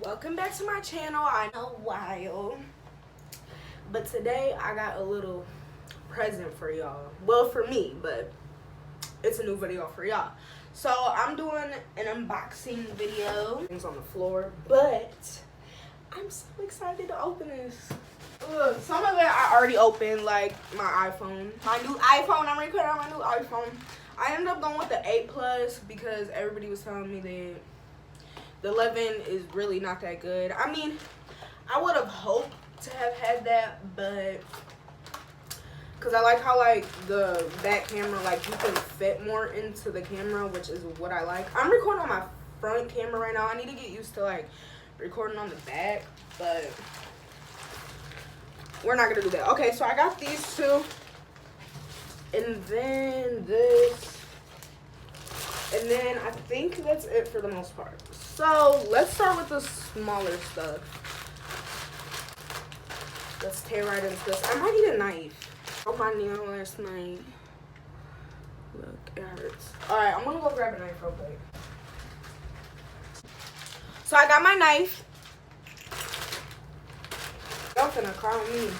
Welcome back to my channel. I know a while, but today I got a little present for y'all. Well, for me, but it's a new video for y'all. So I'm doing an unboxing video. Things on the floor, but I'm so excited to open this. Some of it I already opened, like my iPhone. My new iPhone. I'm recording on my new iPhone. I ended up going with the 8 Plus because everybody was telling me that the 11 is really not that good. I mean, I would have hoped to have had that, but because I like how like the back camera, like you can fit more into the camera, which is what I like. I'm recording on my front camera right now. I need to get used to like recording on the back, but we're not gonna do that. Okay, so I got these two, and then this, and then I think that's it for the most part. So let's start with the smaller stuff. Let's tear right into this. I might need a knife. I broke my nail last night. Look, it hurts. Alright, I'm gonna go grab a knife real quick. So I got my knife. Y'all finna call me.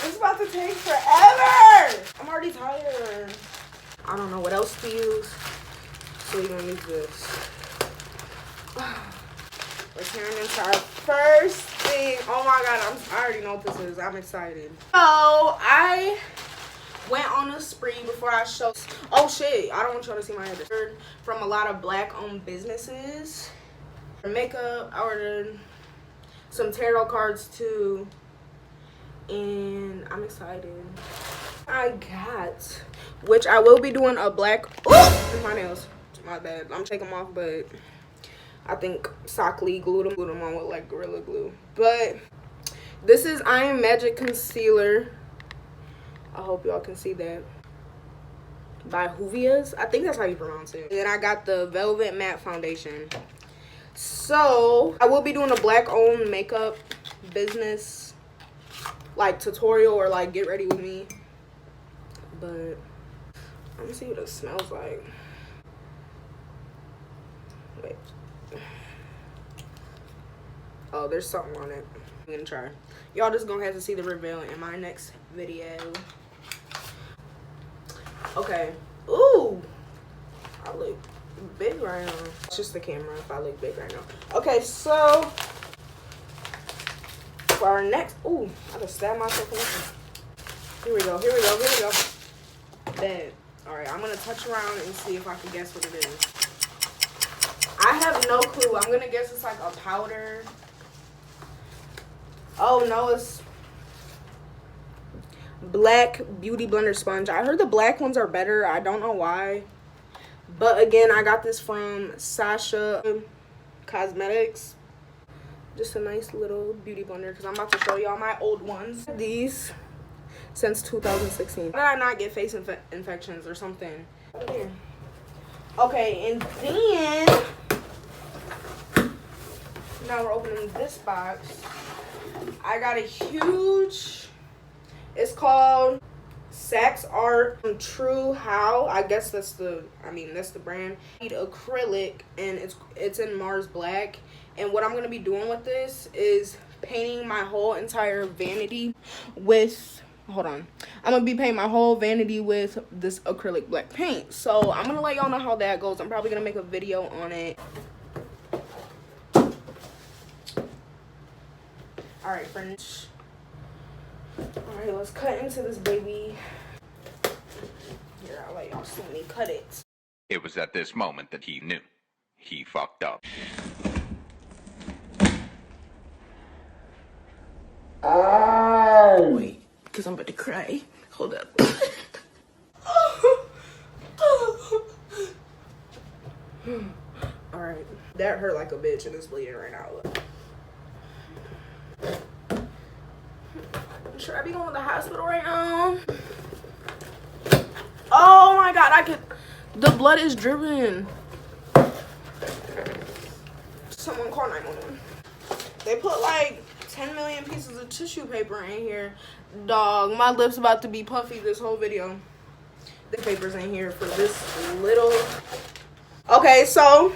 It's about to take forever. I'm already tired. I don't know what else to use, so we're gonna use this. We're tearing into our first thing. Oh my god, I already know what this is. I'm excited. So I went on a spree before I show. Oh shit, I don't want y'all to see my hair. From a lot of black-owned businesses. For makeup, I ordered some tarot cards too, and I'm excited. I got, which I will be doing a black, oh, my nails, my bad, I'm taking them off, but I think Sock Lee glued them on with like Gorilla Glue. But this is I Am Magic Concealer. I hope y'all can see that. By UBEESIZE, I think that's how you pronounce it. And then I got the Velvet Matte Foundation. So I will be doing a black owned makeup business like tutorial or like get ready with me. But let me see what it smells like. Wait. Oh, there's something on it. I'm gonna try. Y'all just gonna have to see the reveal in my next video. Okay. Ooh. I look big right now. It's just the camera if I look big right now. Okay, so for our next, ooh, I just stabbed myself in the foot. Here we go, here we go, here we go. Bad. Alright, I'm gonna touch around and see if I can guess what it is. I have no clue. I'm gonna guess it's like a powder. Oh no, it's black beauty blender sponge. I heard the black ones are better. I don't know why. But again, I got this from Sasha Cosmetics. Just a nice little beauty blender because I'm about to show y'all my old ones. These since 2016. Why did I not get face infections or something? Okay, and then now we're opening this box. I got a huge, it's called Sax Art True How. I guess that's the, that's the brand. I need acrylic and it's in Mars Black. And what I'm gonna be doing with this is painting my whole entire vanity with, hold on. I'm gonna be painting my whole vanity with this acrylic black paint. So I'm gonna let y'all know how that goes. I'm probably gonna make a video on it. Alright, friends. Alright, let's cut into this baby. Here, I'll let y'all see me cut it. It was at this moment that he knew. He fucked up. Oh! Wait, because I'm about to cry. Hold up. Alright. That hurt like a bitch and it's bleeding right now. Look. Should I be going to the hospital right now? Oh my god, the blood is dripping. Someone call 911. They put like 10 million pieces of tissue paper in here. Dog, my lips about to be puffy this whole video. The paper's in here for this little Okay, so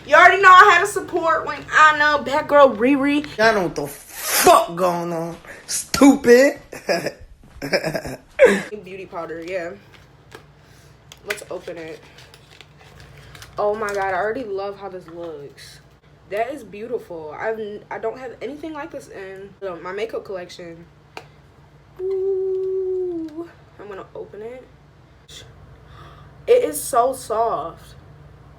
you already know I had to support when I know bad girl Riri. I know what the fuck going on. Stupid. Beauty powder, yeah. Let's open it. Oh my god, I already love how this looks. That is beautiful. I don't have anything like this in my makeup collection. Ooh, I'm gonna open it. It is so soft.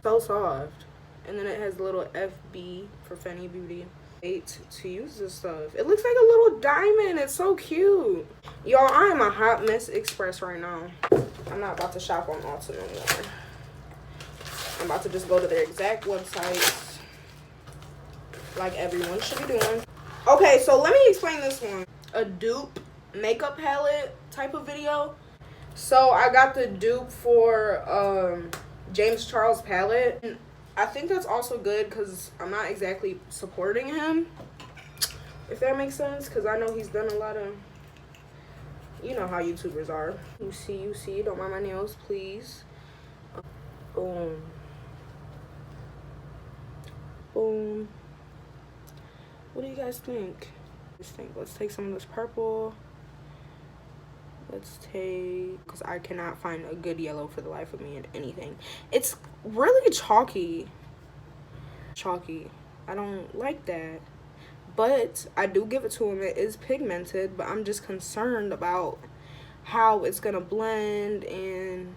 So soft. And then it has a little FB for Fenty Beauty. Wait to use this stuff. It looks like a little diamond. It's so cute. Y'all, I am a hot mess express right now. I'm not about to shop on Ulta no more. I'm about to just go to their exact websites, like everyone should be doing. Okay, so let me explain this one. A dupe makeup palette type of video. So I got the dupe for James Charles palette. And I think that's also good because I'm not exactly supporting him, if that makes sense, because I know he's done a lot of, you know how YouTubers are. You see, don't mind my nails, please. Boom. Boom. What do you guys think? Let's take some of this purple. Let's take, because I cannot find a good yellow for the life of me in anything. It's really chalky. I don't like that. But I do give it to him. It is pigmented, but I'm just concerned about how it's going to blend and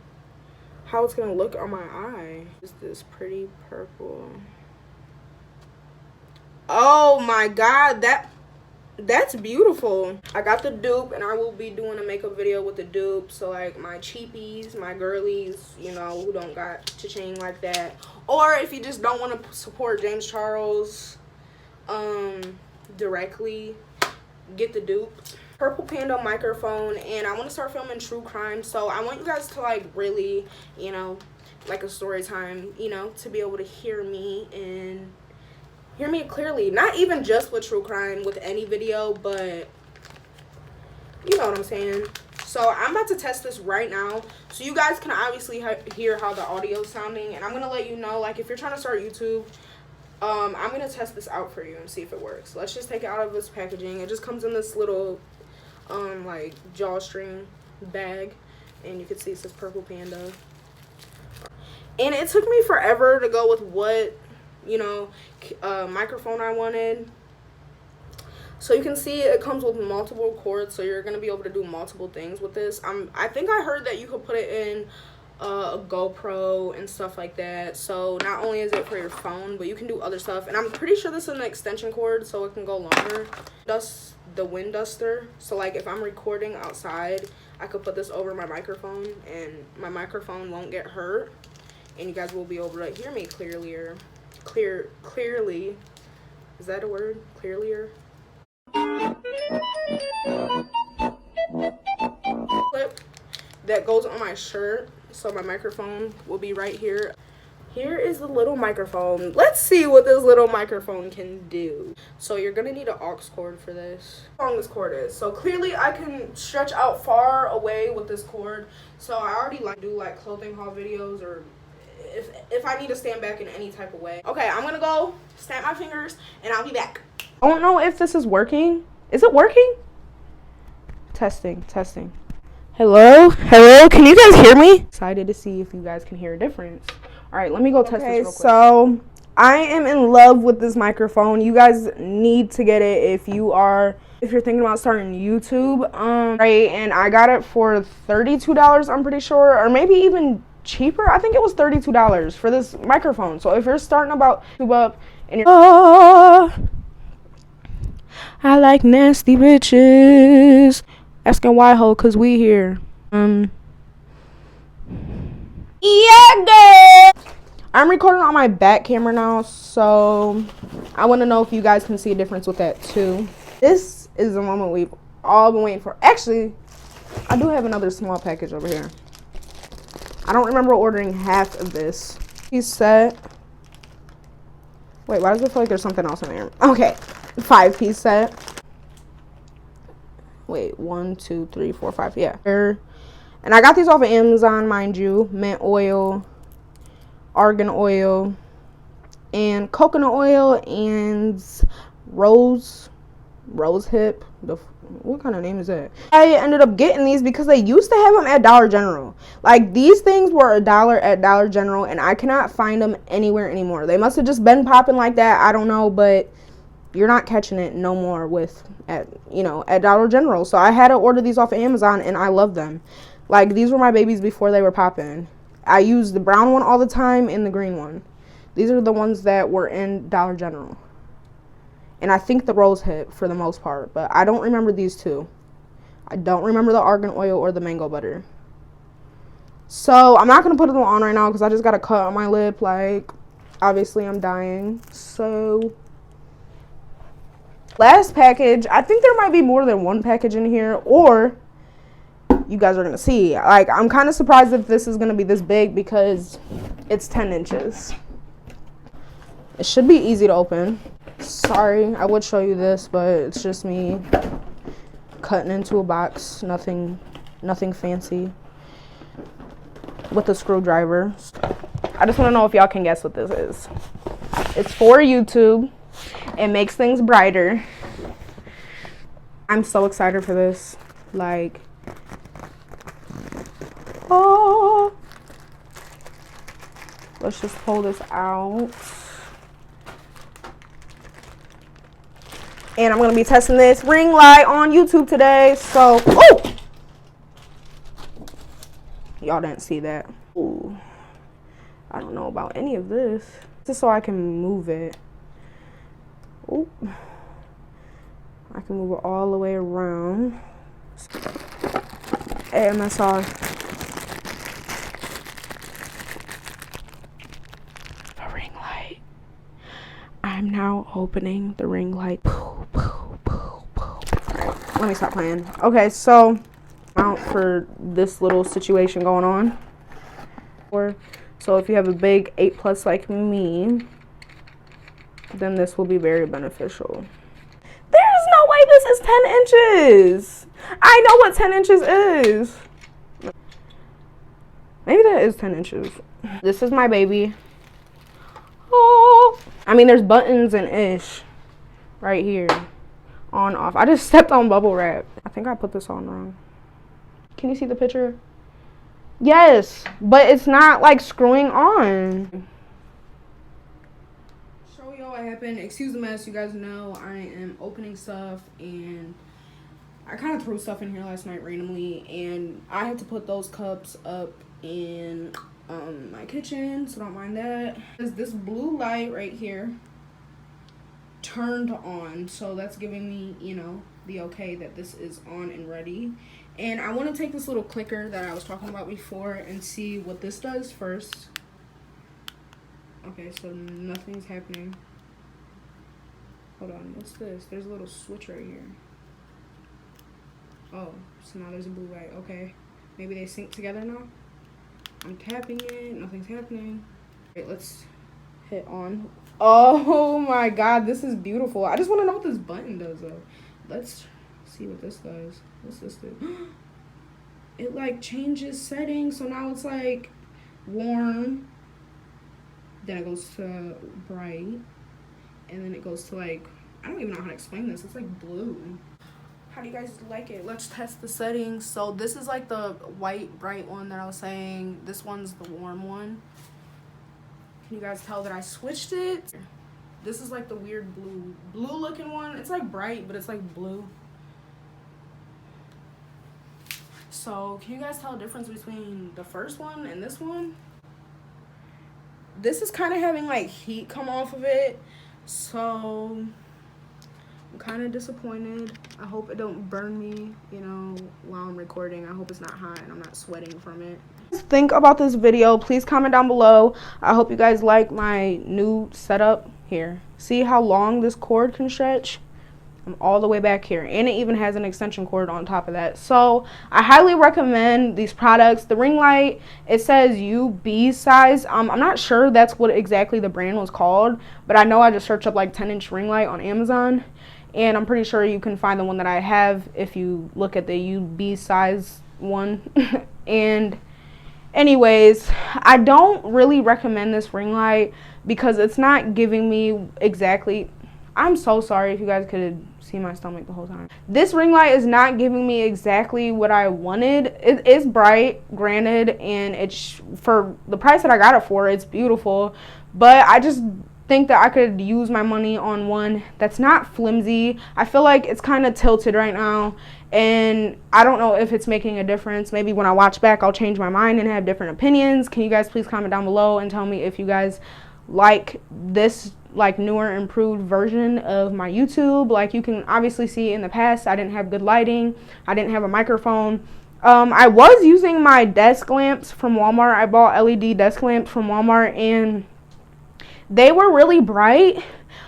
how it's going to look on my eye. Is this pretty purple? Oh my god, that's beautiful. I got the dupe and I will be doing a makeup video with the dupe. So like my cheapies, my girlies, you know, who don't got cha-ching like that. Or if you just don't want to support James Charles directly, get the dupe. Purple Panda microphone, and I want to start filming true crime. So I want you guys to like really, you know, like a story time, you know, to be able to hear me and hear me clearly. Not even just with true crime, with any video, but you know what I'm saying. So I'm about to test this right now, so you guys can obviously hear how the audio is sounding, and I'm gonna let you know, like, if you're trying to start YouTube, I'm gonna test this out for you and see if it works. Let's just take it out of this packaging. It just comes in this little like drawstring bag, and you can see it says Purple Panda. And it took me forever to go with what, you know, microphone I wanted. So you can see it comes with multiple cords, so you're gonna be able to do multiple things with this. I think I heard that you could put it in a GoPro and stuff like that. So not only is it for your phone, but you can do other stuff. And I'm pretty sure this is an extension cord, so it can go longer. Dust the wind duster. So like if I'm recording outside, I could put this over my microphone, and my microphone won't get hurt, and you guys will be able to hear me clearly. Clearly. Is that a word? Clearlier. Clip that goes on my shirt, so my microphone will be right here. Here is the little microphone. Let's see what this little microphone can do. So you're gonna need an aux cord for this. How long this cord is. So clearly I can stretch out far away with this cord. So I already do clothing haul videos, or if I need to stand back in any type of way. Okay, I'm gonna go snap my fingers and I'll be back. I don't know if this is working. Is it working? Testing. Hello, can you guys hear me? Excited to see if you guys can hear a difference. All right, let me go test this real quick. So I am in love with this microphone. You guys need to get it if you're thinking about starting YouTube. Right, and I got it for $32, I'm pretty sure, or maybe even cheaper. I think it was $32 for this microphone. So if you're starting about YouTube up and you're I like nasty bitches. Asking why, ho, cause we here. Yeah, girl. I'm recording on my back camera now, so I want to know if you guys can see a difference with that too. This is the moment we've all been waiting for. Actually, I do have another small package over here. I don't remember ordering half of this. Piece set. Wait, why does it feel like there's something else in there? Okay, 5-piece set. Wait, 1, 2, 3, 4, 5. Yeah. And I got these off of Amazon, mind you. Mint oil. argan oil, and coconut oil, and rose hip. What kind of name is that? I ended up getting these because they used to have them at Dollar General. Like, these things were $1 at Dollar General, and I cannot find them anywhere anymore. They must have just been popping like that. I don't know, but you're not catching it no more at Dollar General. So I had to order these off of Amazon, and I love them. Like, these were my babies before they were popping. I use the brown one all the time and the green one. These are the ones that were in Dollar General. And I think the rose hip for the most part, but I don't remember these two. I don't remember the argan oil or the mango butter. So I'm not going to put them on right now because I just got a cut on my lip. Like, obviously I'm dying. So last package. I think there might be more than one package in here, or you guys are going to see. Like, I'm kind of surprised if this is going to be this big because it's 10 inches. It should be easy to open. Sorry, I would show you this, but it's just me cutting into a box. Nothing fancy. With a screwdriver. I just want to know if y'all can guess what this is. It's for YouTube. It makes things brighter. I'm so excited for this. Like, oh. Let's just pull this out. And I'm going to be testing this ring light on YouTube today. So, oh! Y'all didn't see that. Ooh. I don't know about any of this. Just so I can move it. Ooh. I can move it all the way around. AMSR. The ring light. I'm now opening the ring light. Let me stop playing. Okay, so out for this little situation going on. So if you have a big 8+ like me, then this will be very beneficial. There's no way this is 10 inches. I know what 10 inches is. Maybe that is 10 inches. This is my baby. Oh, I mean, there's buttons and ish right here. On, off. I just stepped on bubble wrap. I think I put this on wrong. Can you see the picture? Yes, but it's not like screwing on. Show y'all what happened. Excuse the mess. You guys know I am opening stuff, and I kind of threw stuff in here last night randomly, and I had to put those cups up in my kitchen, so don't mind that. There's this blue light right here turned on, so that's giving me, you know, the okay that this is on and ready. And I want to take this little clicker that I was talking about before and see what this does first. Okay, so nothing's happening. Hold on, what's this? There's a little switch right here. Oh, so now there's a blue light. Okay, maybe they sync together now. I'm tapping it, nothing's happening. Okay, let's hit on. Oh my god, this is beautiful. I just want to know what this button does though. Let's see what this does. What's this do? It like changes settings, so now it's like warm, then it goes to bright, and then it goes to like, I don't even know how to explain this. It's like blue. How do you guys like it? Let's test the settings. So this is like the white bright one that I was saying. This one's the warm one. Can you guys tell that I switched it? This is like the weird blue looking one. It's like bright, but it's like blue. So can you guys tell the difference between the first one and this one? This is kind of having like heat come off of it, so I'm kind of disappointed. I hope it don't burn me, you know, while I'm recording. I hope it's not hot and I'm not sweating from it. Think about this video. Please comment down below. I hope you guys like my new setup here. See how long this cord can stretch? I'm all the way back here, and it even has an extension cord on top of that. So I highly recommend these products. The ring light, it says UBEESIZE. I'm not sure that's what exactly the brand was called, but I know I just searched up like 10-inch ring light on Amazon, and I'm pretty sure you can find the one that I have if you look at the UBEESIZE one. And Anyways, I don't really recommend this ring light because it's not giving me exactly, I'm so sorry if you guys could see my stomach the whole time. This ring light is not giving me exactly what I wanted. It is bright, granted, and it's for the price that I got it for, it's beautiful, but I just think that I could use my money on one that's not flimsy. I feel like it's kind of tilted right now, and I don't know if it's making a difference. Maybe when I watch back I'll change my mind and have different opinions. Can you guys please comment down below and tell me if you guys like this like newer improved version of my YouTube? Like, you can obviously see in the past I didn't have good lighting, I didn't have a microphone. I was using my desk lamps from Walmart. I bought LED desk lamps from Walmart and they were really bright.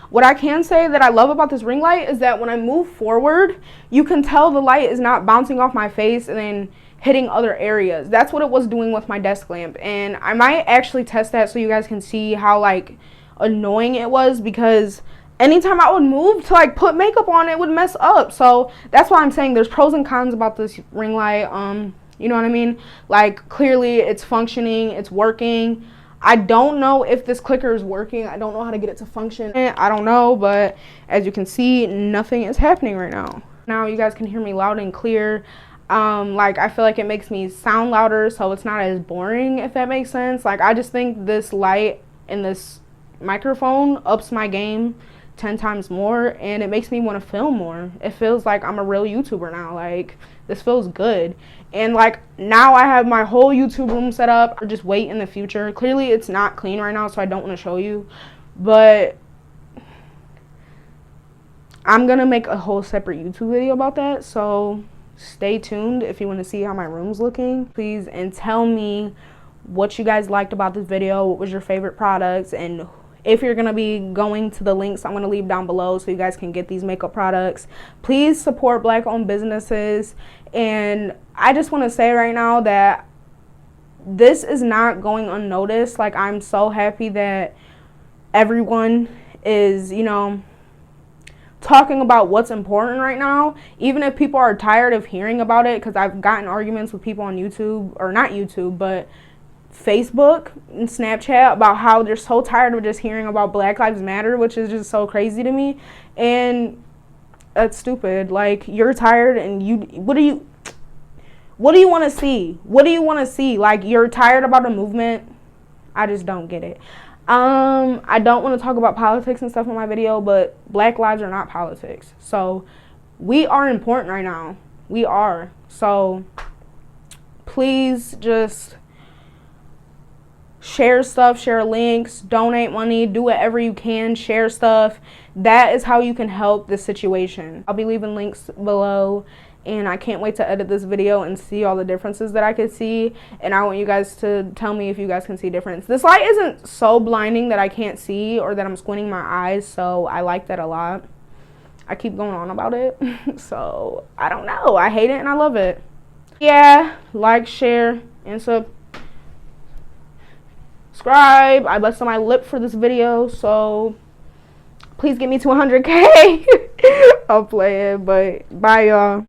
What I can say that I love about this ring light is that when I move forward, you can tell the light is not bouncing off my face and then hitting other areas. That's what it was doing with my desk lamp, and I might actually test that so you guys can see how like annoying it was, because anytime I would move to like put makeup on, it would mess up. So that's why I'm saying there's pros and cons about this ring light. You know what I mean? Like, clearly it's functioning, it's working. I don't know if this clicker is working. I don't know how to get it to function. I don't know, but as you can see, nothing is happening right now. Now you guys can hear me loud and clear. Like, I feel like it makes me sound louder, so it's not as boring, if that makes sense. Like, I just think this light and this microphone ups my game 10 times more, and it makes me want to film more. It feels like I'm a real YouTuber now. Like, this feels good. And like, now I have my whole YouTube room set up. Or just wait in the future. Clearly it's not clean right now, so I don't want to show you, but I'm gonna make a whole separate YouTube video about that, so stay tuned if you want to see how my room's looking. Please, and tell me what you guys liked about this video. What was your favorite products? And if you're going to be going to the links I'm going to leave down below so you guys can get these makeup products. Please support Black-owned businesses. And I just want to say right now that this is not going unnoticed. Like, I'm so happy that everyone is, you know, talking about what's important right now, even if people are tired of hearing about it, because I've gotten arguments with people on YouTube, or not YouTube, but Facebook and Snapchat, about how they're so tired of just hearing about Black Lives Matter, which is just so crazy to me. And that's stupid. Like, you're tired, and what do you want to see? What do you want to see? Like, you're tired about a movement? I just don't get it. I don't want to talk about politics and stuff in my video, but Black lives are not politics. So we are important right now. We are. So please just share stuff, share links, donate money, do whatever you can, share stuff. That is how you can help this situation. I'll be leaving links below, and I can't wait to edit this video and see all the differences that I could see. And I want you guys to tell me if you guys can see difference. This light isn't so blinding that I can't see or that I'm squinting my eyes, so I like that a lot. I keep going on about it. So I don't know, I hate it and I love it. Yeah, like, share, and subscribe. I busted my lip for this video, so please get me to 100K. I'll play it, but bye y'all.